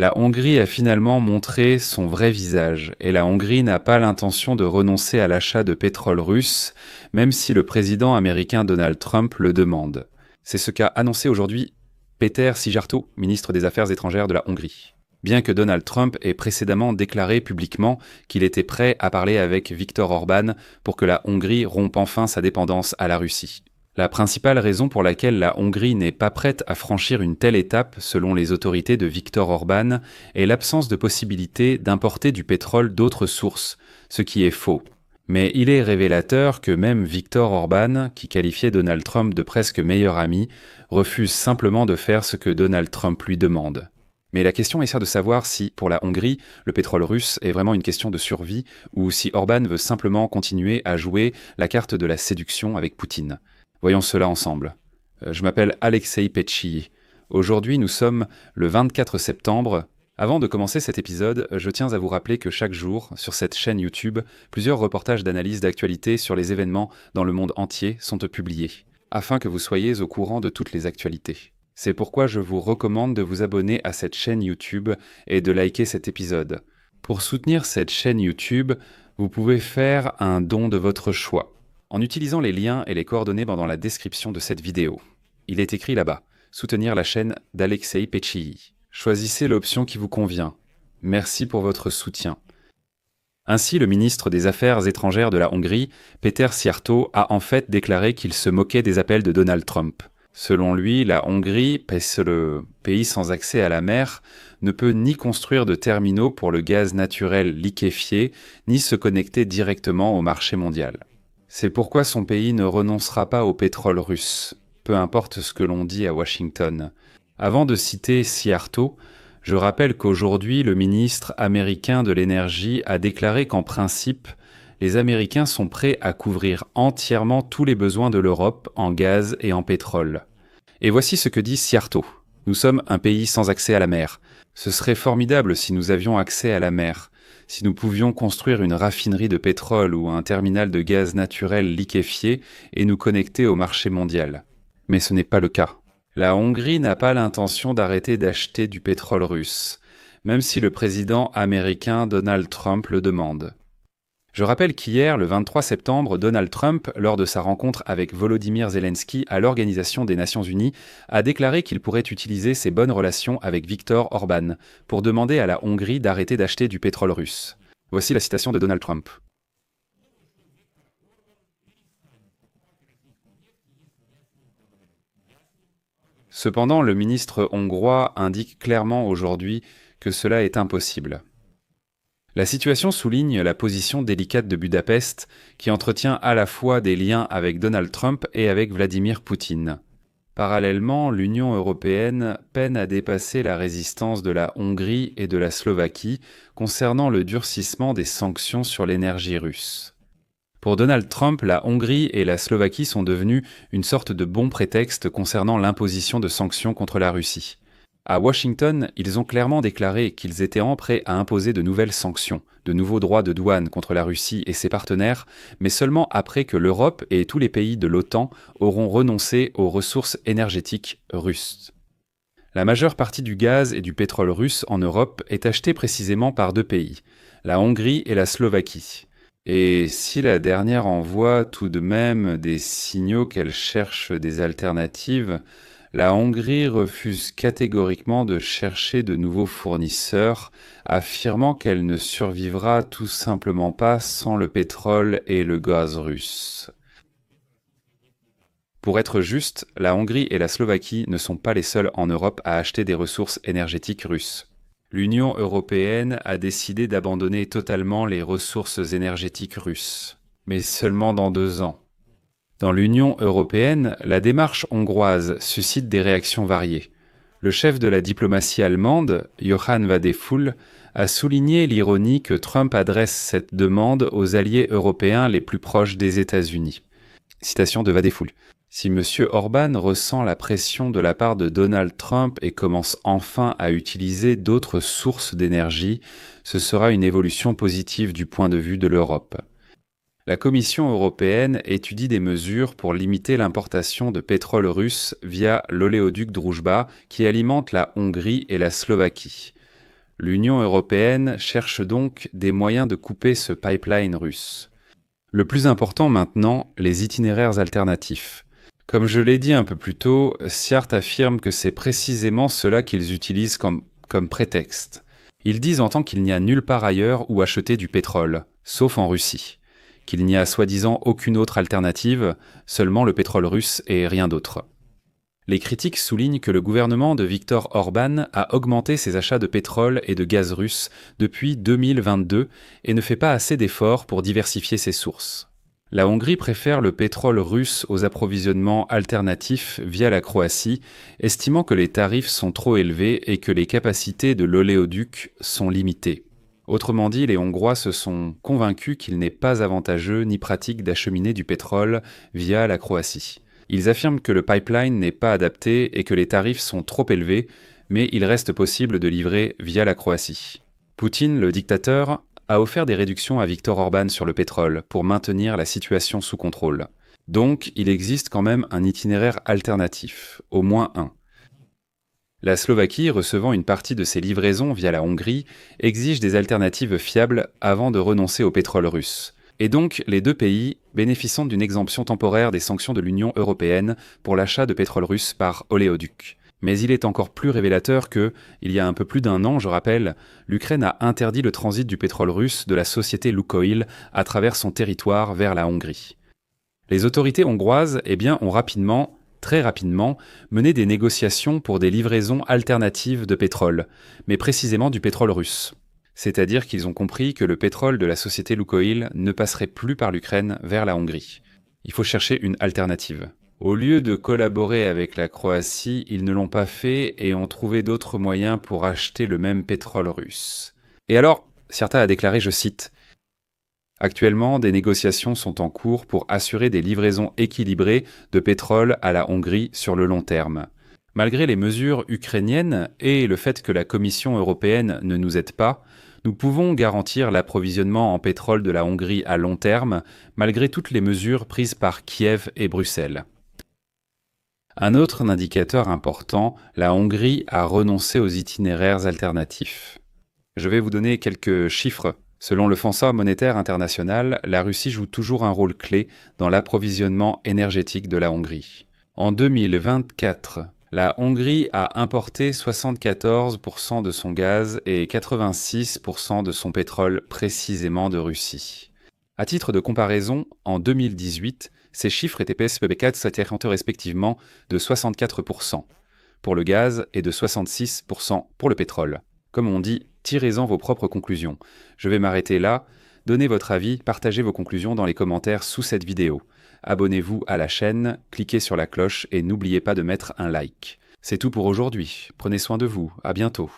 La Hongrie a finalement montré son vrai visage et la Hongrie n'a pas l'intention de renoncer à l'achat de pétrole russe, même si le président américain Donald Trump le demande. C'est ce qu'a annoncé aujourd'hui Péter Szijjártó, ministre des Affaires étrangères de la Hongrie. Bien que Donald Trump ait précédemment déclaré publiquement qu'il était prêt à parler avec Viktor Orban pour que la Hongrie rompe enfin sa dépendance à la Russie. La principale raison pour laquelle la Hongrie n'est pas prête à franchir une telle étape, selon les autorités de Viktor Orban, est l'absence de possibilité d'importer du pétrole d'autres sources, ce qui est faux. Mais il est révélateur que même Viktor Orban, qui qualifiait Donald Trump de presque meilleur ami, refuse simplement de faire ce que Donald Trump lui demande. Mais la question est celle de savoir si, pour la Hongrie, le pétrole russe est vraiment une question de survie ou si Orban veut simplement continuer à jouer la carte de la séduction avec Poutine. Voyons cela ensemble. Je m'appelle Alexei Petchii. Aujourd'hui, nous sommes le 24 septembre. Avant de commencer cet épisode, je tiens à vous rappeler que chaque jour, sur cette chaîne YouTube, plusieurs reportages d'analyse d'actualité sur les événements dans le monde entier sont publiés, afin que vous soyez au courant de toutes les actualités. C'est pourquoi je vous recommande de vous abonner à cette chaîne YouTube et de liker cet épisode. Pour soutenir cette chaîne YouTube, vous pouvez faire un don de votre choix, en utilisant les liens et les coordonnées dans la description de cette vidéo. Il est écrit là-bas, soutenir la chaîne d'Alexei Petchii. Choisissez l'option qui vous convient. Merci pour votre soutien. Ainsi, le ministre des Affaires étrangères de la Hongrie, Péter Szijjártó, a en fait déclaré qu'il se moquait des appels de Donald Trump. Selon lui, la Hongrie, le pays sans accès à la mer, ne peut ni construire de terminaux pour le gaz naturel liquéfié, ni se connecter directement au marché mondial. C'est pourquoi son pays ne renoncera pas au pétrole russe, peu importe ce que l'on dit à Washington. Avant de citer Szijjártó, je rappelle qu'aujourd'hui, le ministre américain de l'énergie a déclaré qu'en principe, les Américains sont prêts à couvrir entièrement tous les besoins de l'Europe en gaz et en pétrole. Et voici ce que dit Szijjártó. Nous sommes un pays sans accès à la mer. Ce serait formidable si nous avions accès à la mer. Si nous pouvions construire une raffinerie de pétrole ou un terminal de gaz naturel liquéfié et nous connecter au marché mondial. Mais ce n'est pas le cas. La Hongrie n'a pas l'intention d'arrêter d'acheter du pétrole russe, même si le président américain Donald Trump le demande. Je rappelle qu'hier, le 23 septembre, Donald Trump, lors de sa rencontre avec Volodymyr Zelensky à l'Organisation des Nations Unies, a déclaré qu'il pourrait utiliser ses bonnes relations avec Viktor Orban pour demander à la Hongrie d'arrêter d'acheter du pétrole russe. Voici la citation de Donald Trump. Cependant, le ministre hongrois indique clairement aujourd'hui que cela est impossible. La situation souligne la position délicate de Budapest, qui entretient à la fois des liens avec Donald Trump et avec Vladimir Poutine. Parallèlement, l'Union européenne peine à dépasser la résistance de la Hongrie et de la Slovaquie concernant le durcissement des sanctions sur l'énergie russe. Pour Donald Trump, la Hongrie et la Slovaquie sont devenues une sorte de bon prétexte concernant l'imposition de sanctions contre la Russie. À Washington, ils ont clairement déclaré qu'ils étaient prêts à imposer de nouvelles sanctions, de nouveaux droits de douane contre la Russie et ses partenaires, mais seulement après que l'Europe et tous les pays de l'OTAN auront renoncé aux ressources énergétiques russes. La majeure partie du gaz et du pétrole russe en Europe est achetée précisément par deux pays, la Hongrie et la Slovaquie. Et si la dernière envoie tout de même des signaux qu'elle cherche des alternatives, la Hongrie refuse catégoriquement de chercher de nouveaux fournisseurs, affirmant qu'elle ne survivra tout simplement pas sans le pétrole et le gaz russe. Pour être juste, la Hongrie et la Slovaquie ne sont pas les seuls en Europe à acheter des ressources énergétiques russes. L'Union européenne a décidé d'abandonner totalement les ressources énergétiques russes, mais seulement dans 2 ans. Dans l'Union européenne, la démarche hongroise suscite des réactions variées. Le chef de la diplomatie allemande, Johann Wadephul, a souligné l'ironie que Trump adresse cette demande aux alliés européens les plus proches des États-Unis. Citation de Wadephul. Si M. Orban ressent la pression de la part de Donald Trump et commence enfin à utiliser d'autres sources d'énergie, ce sera une évolution positive du point de vue de l'Europe. La Commission européenne étudie des mesures pour limiter l'importation de pétrole russe via l'oléoduc Druzhba qui alimente la Hongrie et la Slovaquie. L'Union européenne cherche donc des moyens de couper ce pipeline russe. Le plus important maintenant, les itinéraires alternatifs. Comme je l'ai dit un peu plus tôt, Siart affirme que c'est précisément cela qu'ils utilisent comme prétexte. Ils disent en tant qu'il n'y a nulle part ailleurs où acheter du pétrole, sauf en Russie. Qu'il n'y a soi-disant aucune autre alternative, seulement le pétrole russe et rien d'autre. Les critiques soulignent que le gouvernement de Viktor Orban a augmenté ses achats de pétrole et de gaz russe depuis 2022 et ne fait pas assez d'efforts pour diversifier ses sources. La Hongrie préfère le pétrole russe aux approvisionnements alternatifs via la Croatie, estimant que les tarifs sont trop élevés et que les capacités de l'oléoduc sont limitées. Autrement dit, les Hongrois se sont convaincus qu'il n'est pas avantageux ni pratique d'acheminer du pétrole via la Croatie. Ils affirment que le pipeline n'est pas adapté et que les tarifs sont trop élevés, mais il reste possible de livrer via la Croatie. Poutine, le dictateur, a offert des réductions à Viktor Orban sur le pétrole pour maintenir la situation sous contrôle. Donc, il existe quand même un itinéraire alternatif, au moins un. La Slovaquie, recevant une partie de ses livraisons via la Hongrie, exige des alternatives fiables avant de renoncer au pétrole russe. Et donc, les deux pays bénéficient d'une exemption temporaire des sanctions de l'Union européenne pour l'achat de pétrole russe par oléoduc. Mais il est encore plus révélateur que, il y a un peu plus d'un an, je rappelle, l'Ukraine a interdit le transit du pétrole russe de la société Lukoil à travers son territoire vers la Hongrie. Les autorités hongroises, ont rapidement, très rapidement, mené des négociations pour des livraisons alternatives de pétrole, mais précisément du pétrole russe. C'est-à-dire qu'ils ont compris que le pétrole de la société Lukoil ne passerait plus par l'Ukraine vers la Hongrie. Il faut chercher une alternative. Au lieu de collaborer avec la Croatie, ils ne l'ont pas fait et ont trouvé d'autres moyens pour acheter le même pétrole russe. Et alors, Sierta a déclaré, je cite, « Actuellement, des négociations sont en cours pour assurer des livraisons équilibrées de pétrole à la Hongrie sur le long terme. Malgré les mesures ukrainiennes et le fait que la Commission européenne ne nous aide pas, nous pouvons garantir l'approvisionnement en pétrole de la Hongrie à long terme, malgré toutes les mesures prises par Kiev et Bruxelles. » Un autre indicateur important, la Hongrie a renoncé aux itinéraires alternatifs. Je vais vous donner quelques chiffres. Selon le Fonds monétaire international, la Russie joue toujours un rôle clé dans l'approvisionnement énergétique de la Hongrie. En 2024, la Hongrie a importé 74% de son gaz et 86% de son pétrole précisément de Russie. À titre de comparaison, en 2018, ces chiffres étaient PSPB4 respectivement de 64% pour le gaz et de 66% pour le pétrole. Comme on dit, tirez-en vos propres conclusions. Je vais m'arrêter là. Donnez votre avis, partagez vos conclusions dans les commentaires sous cette vidéo. Abonnez-vous à la chaîne, cliquez sur la cloche et n'oubliez pas de mettre un like. C'est tout pour aujourd'hui. Prenez soin de vous. À bientôt.